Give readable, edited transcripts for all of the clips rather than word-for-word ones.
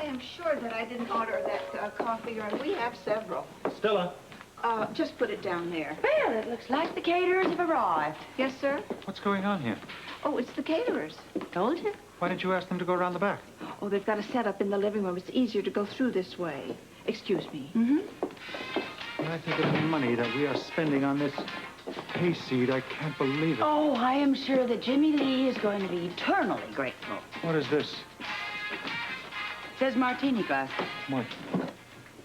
am sure that I didn't order that coffee, and we have several. Stella. Just put it down there. Well, it looks like the caterers have arrived. Yes, sir? What's going on here? Oh, it's the caterers. Told you. Why didn't you ask them to go around the back? Oh, they've got a setup in the living room. It's easier to go through this way. Excuse me. Mm-hmm. When I think of the money that we are spending on this hayseed, I can't believe it. Oh, I am sure that Jimmy Lee is going to be eternally grateful. What is this? It says martini glass. What?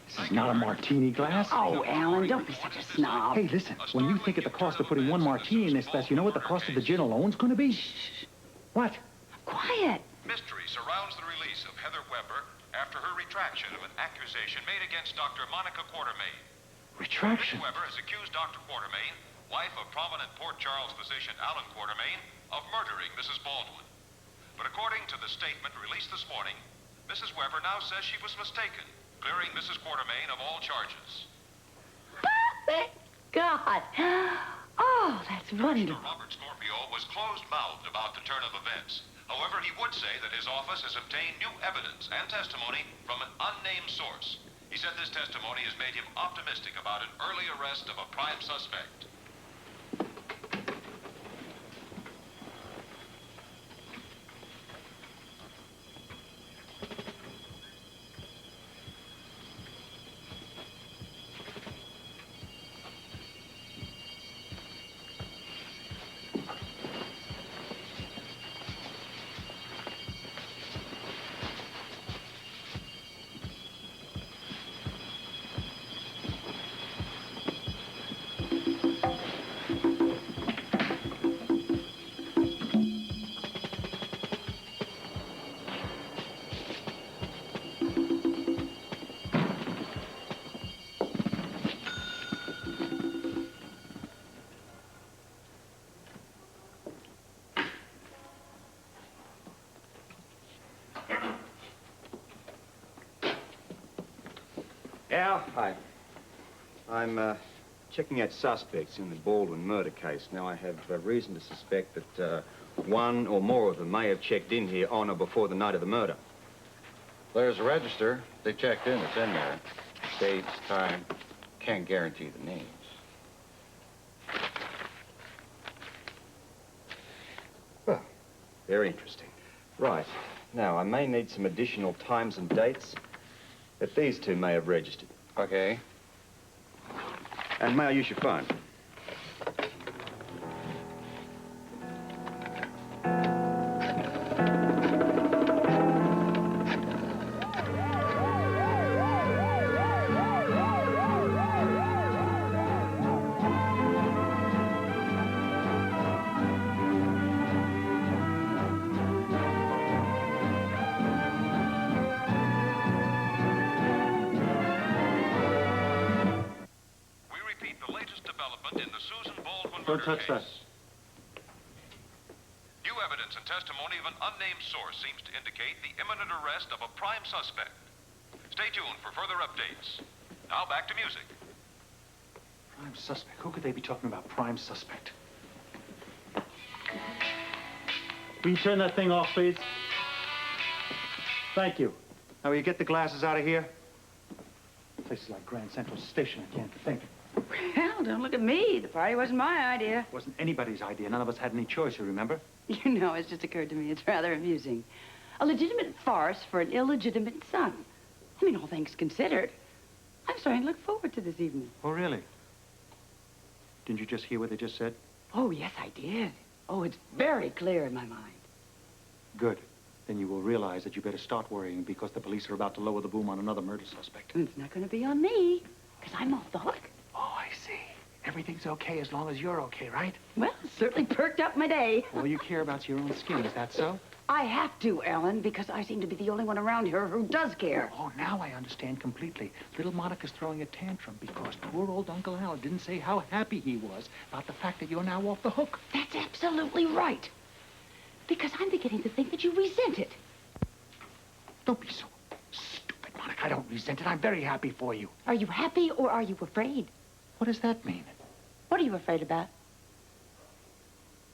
This is not a martini glass. Oh, Alan, don't be such a snob. Hey, listen, when you think of the cost of putting one martini in this glass, you know what the cost of the gin alone's going to be? Shh. What? Quiet. Mystery surrounds the release of Heather Weber after her retraction of an accusation made against Dr. Monica Quartermaine. Retraction? Ms. Weber has accused Dr. Quartermaine, wife of prominent Port Charles physician Alan Quartermaine, of murdering Mrs. Baldwin. But according to the statement released this morning, Mrs. Weber now says she was mistaken, clearing Mrs. Quartermaine of all charges. Thank God. Oh, that's wonderful. Robert Scorpio was closed-mouthed about the turn of events. However, he would say that his office has obtained new evidence and testimony from an unnamed source. He said this testimony has made him optimistic about an early arrest of a prime suspect. Al? Hi. I'm checking out suspects in the Baldwin murder case. Now, I have reason to suspect that one or more of them may have checked in here on or before the night of the murder. There's a register. They checked in. It's in there. Dates, time. Can't guarantee the names. Well, very interesting. Right. Now, I may need some additional times and dates that these two may have registered. Okay. And may I use your phone? Don't touch that. New evidence and testimony of an unnamed source seems to indicate the imminent arrest of a prime suspect. Stay tuned for further updates. Now back to music. Prime suspect? Who could they be talking about, prime suspect? Will you turn that thing off, please? Thank you. Now, will you get the glasses out of here? Places like Grand Central Station, I can't think. Well, don't look at me. The party wasn't my idea. It wasn't anybody's idea. None of us had any choice, you remember? You know, it's just occurred to me. It's rather amusing. A legitimate farce for an illegitimate son. I mean, all things considered. I'm starting to look forward to this evening. Oh, really? Didn't you just hear what they just said? Oh, yes, I did. Oh, it's very clear in my mind. Good. Then you will realize that you better start worrying because the police are about to lower the boom on another murder suspect. It's not going to be on me, because I'm off the hook. Oh, I see. Everything's okay as long as you're okay, right? Well, it certainly perked up my day. All you care about's your own skin, is that so? I have to, Ellen, because I seem to be the only one around here who does care. Oh, now I understand completely. Little Monica's throwing a tantrum because poor old Uncle Al didn't say how happy he was about the fact that you're now off the hook. That's absolutely right. Because I'm beginning to think that you resent it. Don't be so stupid, Monica. I don't resent it. I'm very happy for you. Are you happy or are you afraid? What does that mean? What are you afraid about?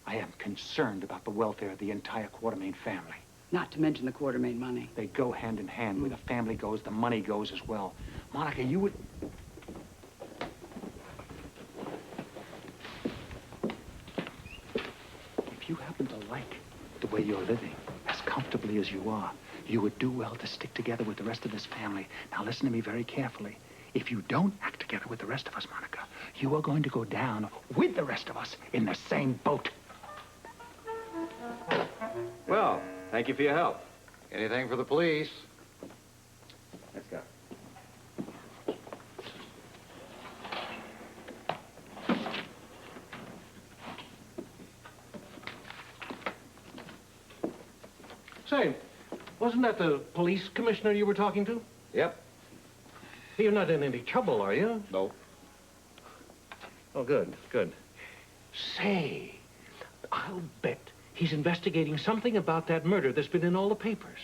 I am concerned about the welfare of the entire Quartermaine family. Not to mention the Quartermaine money. They go hand in hand. Where the family goes, the money goes as well. Monica, you would... If you happen to like the way you're living, as comfortably as you are, you would do well to stick together with the rest of this family. Now, listen to me very carefully. If you don't act together with the rest of us, Monica, you are going to go down with the rest of us in the same boat. Well, thank you for your help. Anything for the police? Let's go. Say, wasn't that the police commissioner you were talking to? Yep. You're not in any trouble, are you? No. Oh, good, good. Say, I'll bet he's investigating something about that murder that's been in all the papers.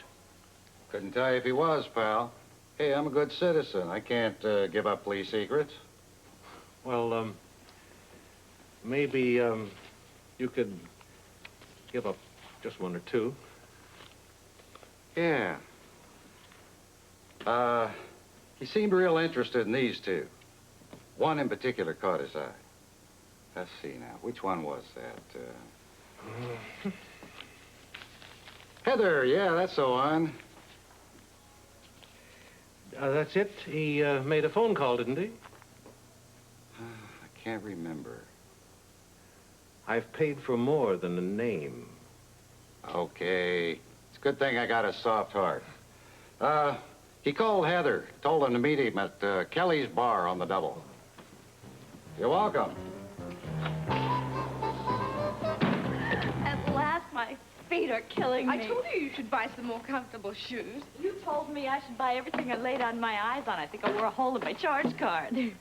Couldn't tell you if he was, pal. Hey, I'm a good citizen. I can't give up police secrets. Well, maybe, you could give up just one or two. Yeah. He seemed real interested in these two. One in particular caught his eye. Let's see now. Which one was that? Heather, yeah, that's the one. That's it? He made a phone call, didn't he? I can't remember. I've paid for more than a name. Okay. It's a good thing I got a soft heart. He called Heather, told him to meet him at Kelly's bar on the double. You're welcome. At last, my feet are killing me. I told you should buy some more comfortable shoes. You told me I should buy everything I laid on my eyes on. I think I wore a hole in my charge card.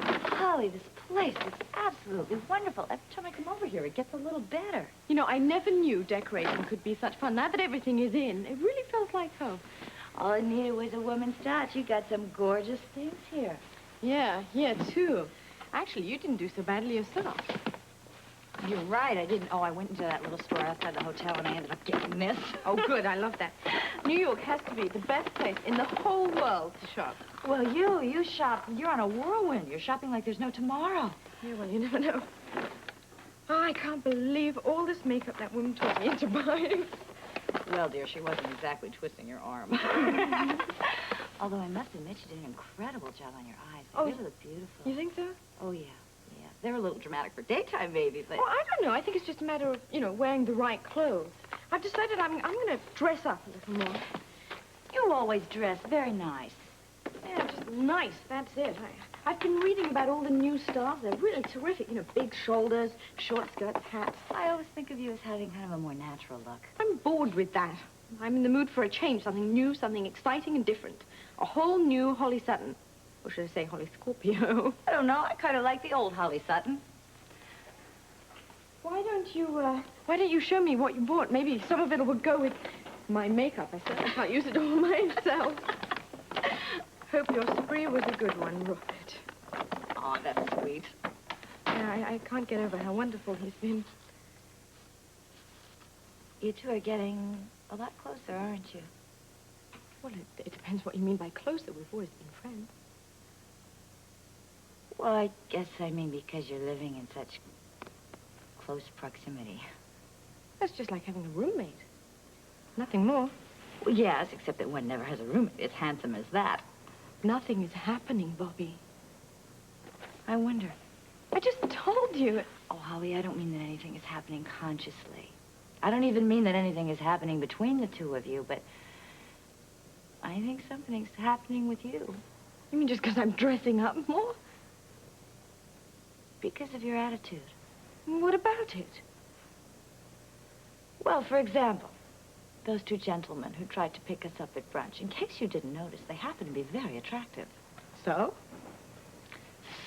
Holly, this place is absolutely wonderful. Every time I come over here, it gets a little better. You know, I never knew decorating could be such fun. Now that everything is in, it really feels like home. All I needed was a woman's touch. You got some gorgeous things here. Yeah, too. Actually, you didn't do so badly yourself. You're right, I didn't. Oh, I went into that little store outside the hotel and I ended up getting this. Oh, good, I love that. New York has to be the best place in the whole world to shop. Well, you shop. You're on a whirlwind. You're shopping like there's no tomorrow. Yeah, well, you never know. Oh, I can't believe all this makeup that woman talked me into buying. Well, dear, she wasn't exactly twisting your arm. Although I must admit, she did an incredible job on your eyes. They really look beautiful. You think so? Oh, yeah. They're a little dramatic for daytime, maybe, but... Well, I don't know. I think it's just a matter of, wearing the right clothes. I've decided I'm going to dress up a little more. You always dress very nice. Yeah, just nice. That's it. I've been reading about all the new styles. They're really terrific. Big shoulders, short skirts, hats. I always think of you as having kind of a more natural look. I'm bored with that. I'm in the mood for a change, something new, something exciting and different. A whole new Holly Sutton. Or should I say Holly Scorpio? I don't know. I kind of like the old Holly Sutton. Why don't you show me what you bought? Maybe some of it would go with my makeup. I certainly can't use it all myself. Hope your spree was a good one, Robert. Oh, that's sweet. Yeah, I can't get over how wonderful he's been. You two are getting a lot closer, aren't you? Well, it depends what you mean by closer. We've always been friends. Well, I guess I mean because you're living in such close proximity. That's just like having a roommate. Nothing more. Well, yes, except that one never has a roommate as handsome as that. Nothing is happening, Bobbie. I wonder. I just told you. Oh, Holly, I don't mean that anything is happening consciously. I don't even mean that anything is happening between the two of you, but I think something's happening with you. You mean just because I'm dressing up more? Because of your attitude. What about it? Well, for example, those two gentlemen who tried to pick us up at brunch. In case you didn't notice, they happen to be very attractive. So?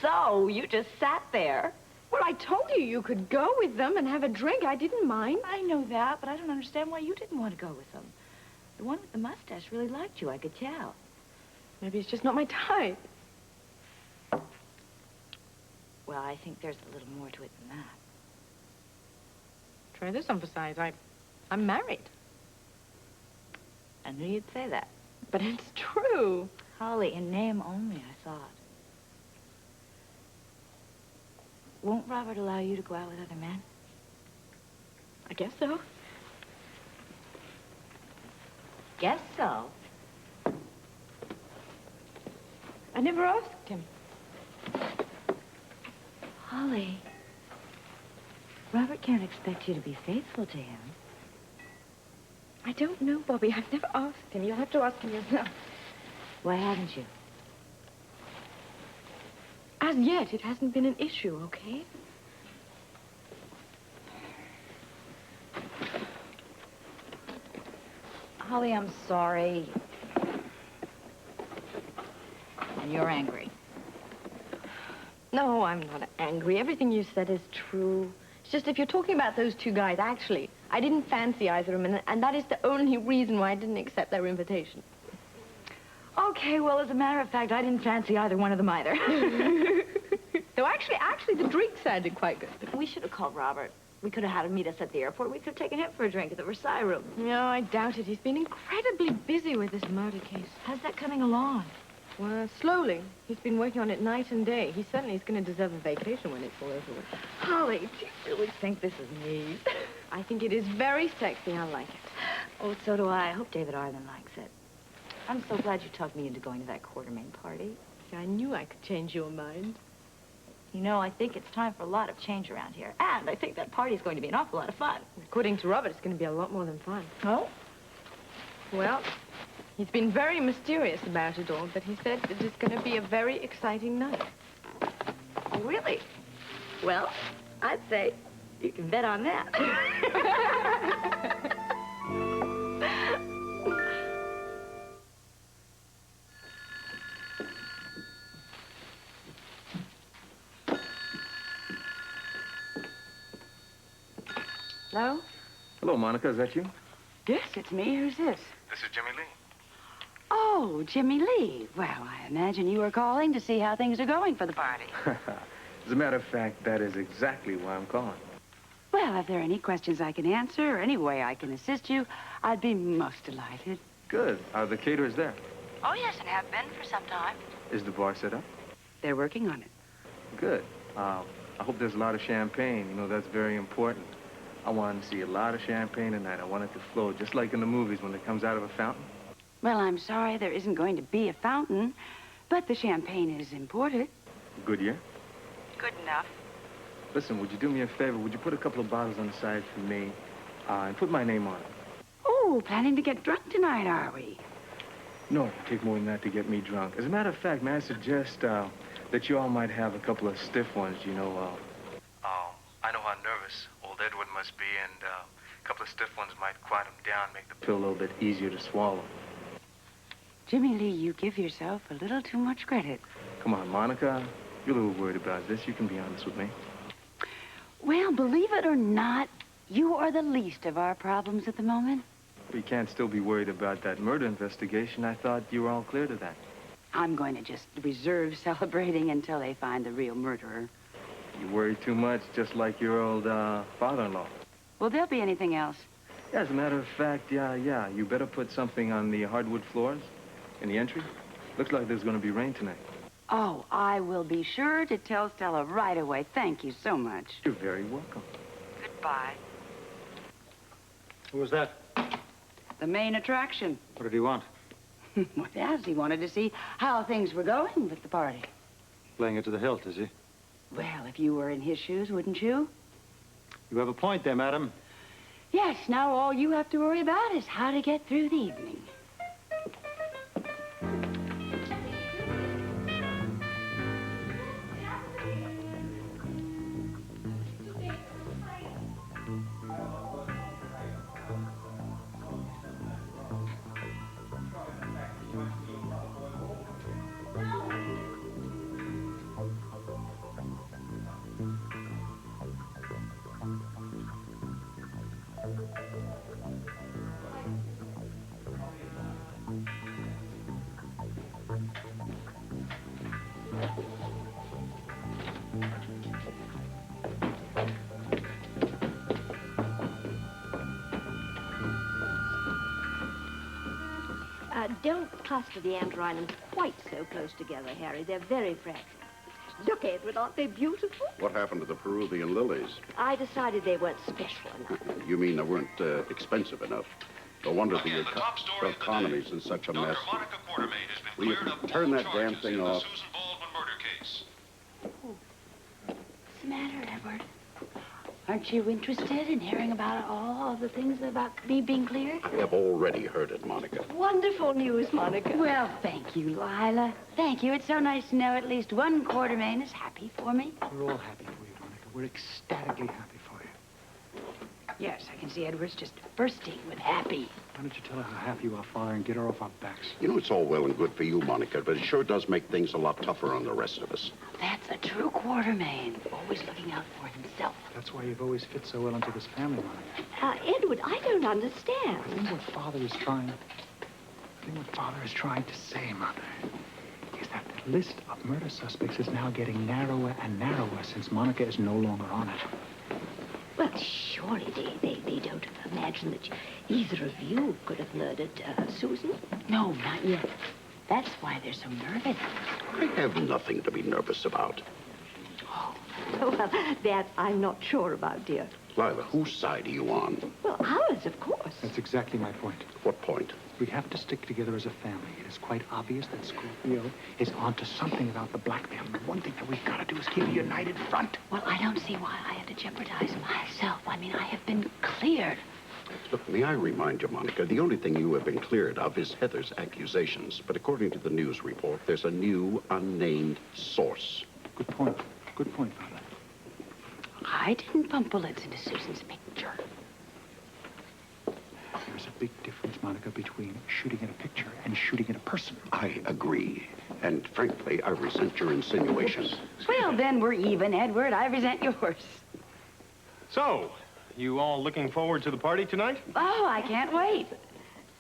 So, you just sat there. Well, I told you you could go with them and have a drink. I didn't mind. I know that, but I don't understand why you didn't want to go with them. The one with the mustache really liked you, I could tell. Maybe it's just not my type. Well, I think there's a little more to it than that. Try this on for size. I'm married. I knew you'd say that. But it's true. Holly, in name only, I thought. Won't Robert allow you to go out with other men? I guess so. Guess so. I never asked him. Holly, Robert can't expect you to be faithful to him. I don't know, Bobbie. I've never asked him. You'll have to ask him yourself. Why haven't you? As yet, it hasn't been an issue, okay? Holly, I'm sorry. And you're angry. No, I'm not angry. Everything you said is true. It's just if you're talking about those two guys, actually, I didn't fancy either of them, and that is the only reason why I didn't accept their invitation. Okay, well, as a matter of fact, I didn't fancy either one of them either. Though actually, the drink sounded quite good. We should have called Robert. We could have had him meet us at the airport. We could have taken him for a drink at the Versailles room. No, I doubt it. He's been incredibly busy with this murder case. How's that coming along? Well, slowly. He's been working on it night and day. He certainly is going to deserve a vacation when it's all over with. Holly, do you really think this is neat? I think it is very sexy. I like it. Oh, so do I. I hope David Arlen likes it. I'm so glad you talked me into going to that Quartermaine party. I knew I could change your mind. You know, I think it's time for a lot of change around here. And I think that party's going to be an awful lot of fun. According to Robert, it's going to be a lot more than fun. Oh? Well, he's been very mysterious about it all, but he said that it's going to be a very exciting night. Really? Well, I'd say you can bet on that. Hello? Hello, Monica. Is that you? Yes, it's me. Who's this? This is Jimmy Lee. Oh, Jimmy Lee. Well, I imagine you were calling to see how things are going for the party. As a matter of fact, that is exactly why I'm calling. Well, if there are any questions I can answer or any way I can assist you, I'd be most delighted. Good. Are the caterers there? Oh, yes, and have been for some time. Is the bar set up? They're working on it. Good. I hope there's a lot of champagne. You know, that's very important. I want to see a lot of champagne tonight. I want it to flow, just like in the movies when it comes out of a fountain. Well, I'm sorry there isn't going to be a fountain, but the champagne is imported. Good year? Good enough. Listen, would you do me a favor? Would you put a couple of bottles on the side for me and put my name on it? Oh, planning to get drunk tonight, are we? No, it'll take more than that to get me drunk. As a matter of fact, may I suggest that you all might have a couple of stiff ones, you know. I know how nervous old Edward must be, and a couple of stiff ones might quiet him down, make the pill a little bit easier to swallow. Jimmy Lee, you give yourself a little too much credit. Come on, Monica. You're a little worried about this. You can be honest with me. Well, believe it or not, you are the least of our problems at the moment. You can't still be worried about that murder investigation. I thought you were all clear to that. I'm going to just reserve celebrating until they find the real murderer. You worry too much, just like your old father-in-law. Will there be anything else? Yeah, as a matter of fact, yeah. You better put something on the hardwood floors in the entry. Looks like there's going to be rain tonight. Oh, I will be sure to tell Stella right away. Thank you so much. You're very welcome. Goodbye. Who was that? The main attraction. What did he want? Well, yes, he wanted to see how things were going with the party. Playing it to the hilt, is he? Well, if you were in his shoes, wouldn't you? You have a point there, madam. Yes, now all you have to worry about is how to get through the evening. don't cluster the andrynums quite so close together, Harry. They're very fragile. Look, Edward, aren't they beautiful? What happened to the Peruvian lilies? I decided they weren't special enough. You mean they weren't expensive enough? No wonder the economy's in such a mess. Monica Quartermaine has been Will you cleared of turn all that damn charges thing in the off? Susan Baldwin murder case. What's the matter, Edward? Aren't you interested in hearing about all the things about me being cleared? I have already heard it, Monica. Wonderful news, Monica. Well, thank you, Lila. Thank you. It's so nice to know at least one Quartermaine is happy for me. We're all happy for you, Monica. We're ecstatically happy for you. Yes, I can see Edward's just bursting with happy. Why don't you tell her how happy you are for her and get her off our backs? You know, it's all well and good for you, Monica, but it sure does make things a lot tougher on the rest of us. That's a true Quartermaine, always looking out for himself. That's why you've always fit so well into this family, Monica. Edward, I don't understand. I think what Father is trying to say, Mother, is that the list of murder suspects is now getting narrower and narrower since Monica is no longer on it. Well, surely they don't imagine that either of you could have murdered Susan? No, not yet. That's why they're so nervous. I have nothing to be nervous about. Oh, well, that I'm not sure about, dear. Lila, whose side are you on? Well, ours, of course. That's exactly my point. What point? We have to stick together as a family. It is quite obvious that Scorpio is onto something about the blackmail. And the one thing that we've got to do is keep a united front. Well, I don't see why I have to jeopardize myself. I mean, I have been cleared. Look, may I remind you, Monica, the only thing you have been cleared of is Heather's accusations. But according to the news report, there's a new, unnamed source. Good point. Good point, Father. I didn't bump bullets into Susan's picture. There's a big difference, Monica, between shooting at a picture and shooting at a person. I agree. And frankly, I resent your insinuations. Well, then we're even, Edward. I resent yours. So, you all looking forward to the party tonight? Oh, I can't wait.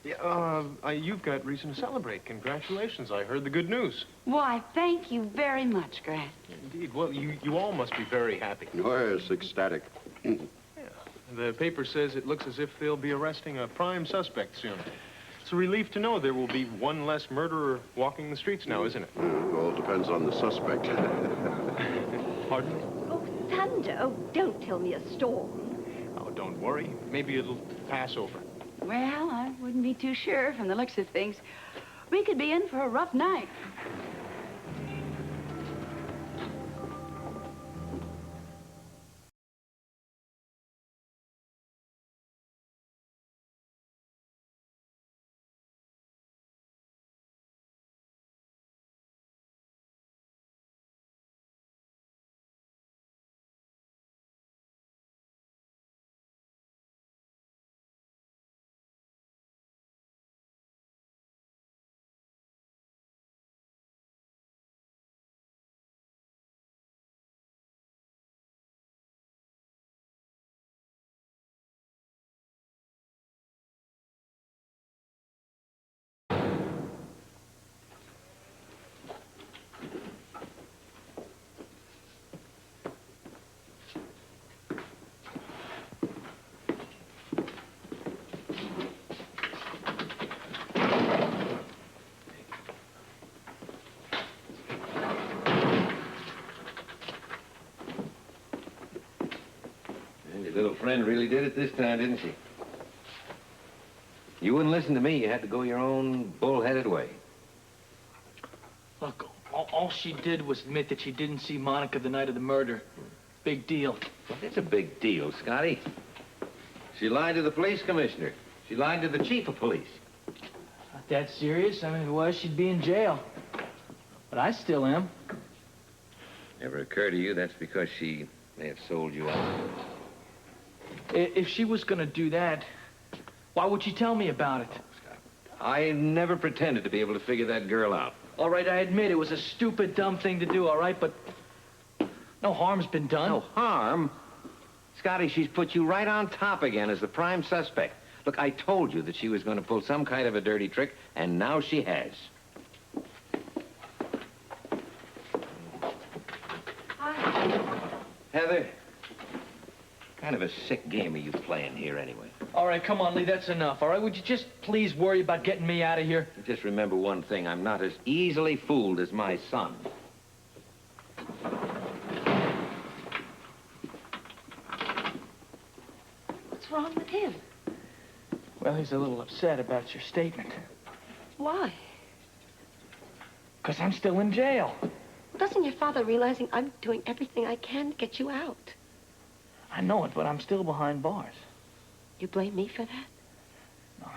Yeah, you've got reason to celebrate. Congratulations. I heard the good news. Why, thank you very much, Grant. Indeed. Well, you all must be very happy. Yes, ecstatic. Yeah. The paper says it looks as if they'll be arresting a prime suspect soon. It's a relief to know there will be one less murderer walking the streets now, isn't it? All depends on the suspect. Pardon? Oh, thunder. Oh, don't tell me a storm. Oh, don't worry. Maybe it'll pass over. Well, I wouldn't be too sure from the looks of things. We could be in for a rough night. Little friend really did it this time, didn't she? You wouldn't listen to me. You had to go your own bull-headed way. Look, all she did was admit that she didn't see Monica the night of the murder. Big deal. Well, it's a big deal, Scotty. She lied to the police commissioner. She lied to the chief of police. Not that serious. I mean, if it was, she'd be in jail. But I still am. Never occurred to you that's because she may have sold you out? If she was going to do that, why would she tell me about it? I never pretended to be able to figure that girl out. All right, I admit it was a stupid, dumb thing to do, all right? But no harm's been done. No harm? Scotty, she's put you right on top again as the prime suspect. Look, I told you that she was going to pull some kind of a dirty trick, and now she has. Hi. Heather, what kind of a sick game are you playing here anyway? All right, come on, Lee, that's enough, all right? Would you just please worry about getting me out of here? Just remember one thing. I'm not as easily fooled as my son. What's wrong with him? Well, he's a little upset about your statement. Why? Because I'm still in jail. Doesn't your father realizing I'm doing everything I can to get you out? I know it, but I'm still behind bars. You blame me for that? No,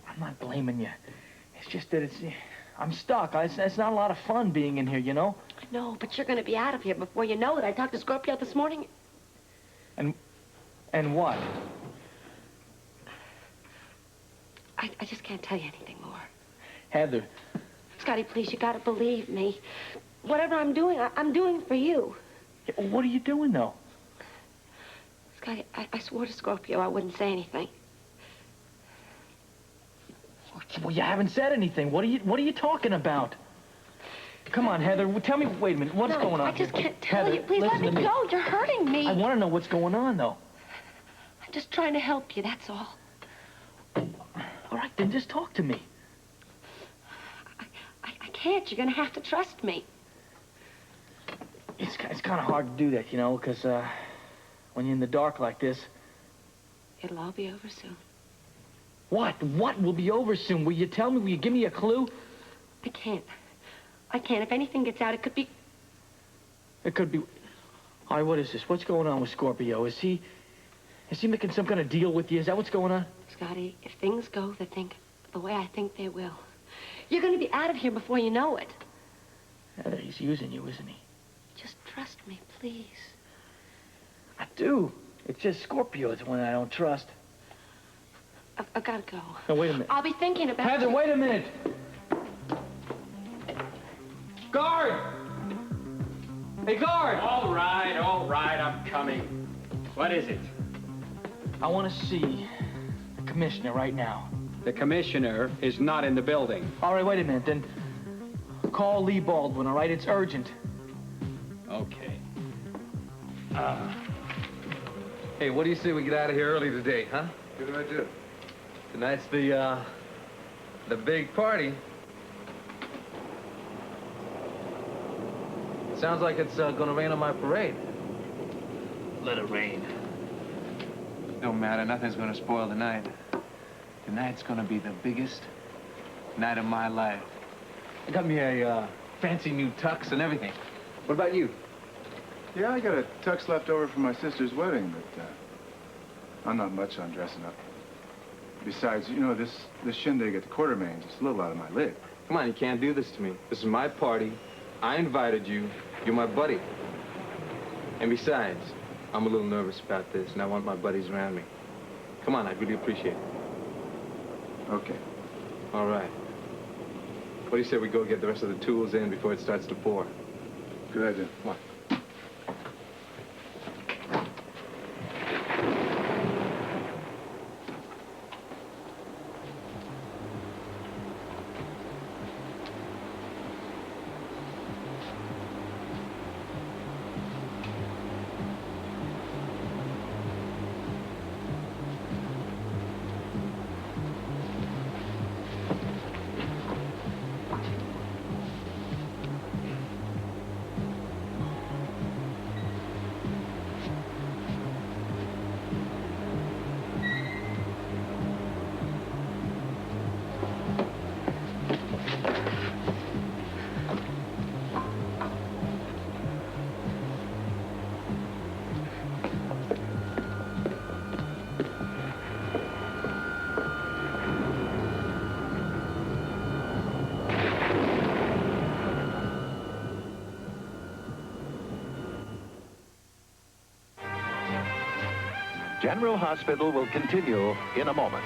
I'm not blaming you. It's just that I'm stuck. It's not a lot of fun being in here, you know? I know, but you're going to be out of here before you know it. I talked to Scorpio this morning. And what? I just can't tell you anything more. Heather. Scotty, please, you got to believe me. Whatever I'm doing, I'm doing for you. Yeah, well, what are you doing, though? Scotty, I swore to Scorpio I wouldn't say anything. Well, you haven't said anything. What are you talking about? Come on, Heather. Tell me. Wait a minute. What's going on? I just here? can't tell Heather, you. Please let me go. You're hurting me. I want to know what's going on, though. I'm just trying to help you. That's all. All right, then just talk to me. I can't. You're going to have to trust me. It's kind of hard to do that, you know, because when you're in the dark like this... It'll all be over soon. What? What will be over soon? Will you tell me? Will you give me a clue? I can't. I can't. If anything gets out, it could be... It could be... All right, what is this? What's going on with Scorpio? Is he making some kind of deal with you? Is that what's going on? Scotty, if things go the way I think they will, you're going to be out of here before you know it. Heather, he's using you, isn't he? Just trust me, please. I do. It's just Scorpio is the one I don't trust. I've got to go. No, wait a minute. I'll be thinking about... Heather, wait a minute. Guard! Hey, guard! All right, I'm coming. What is it? I want to see the commissioner right now. The commissioner is not in the building. All right, wait a minute, then. Call Lee Baldwin, all right? It's urgent. Okay. Hey, what do you say we get out of here early today, huh? Good idea. Tonight's the big party. Sounds like it's gonna rain on my parade. Let it rain. Don't matter, nothing's gonna spoil the night. Tonight's gonna be the biggest night of my life. I got me a fancy new tux and everything. What about you? Yeah, I got a tux left over from my sister's wedding, but I'm not much on dressing up. Besides, you know, this shindig at the Quartermaines is a little out of my league. Come on, you can't do this to me. This is my party. I invited you. You're my buddy. And besides, I'm a little nervous about this, and I want my buddies around me. Come on, I'd really appreciate it. Okay. All right. What do you say we go get the rest of the tools in before it starts to pour? Good idea. Come on. General Hospital will continue in a moment.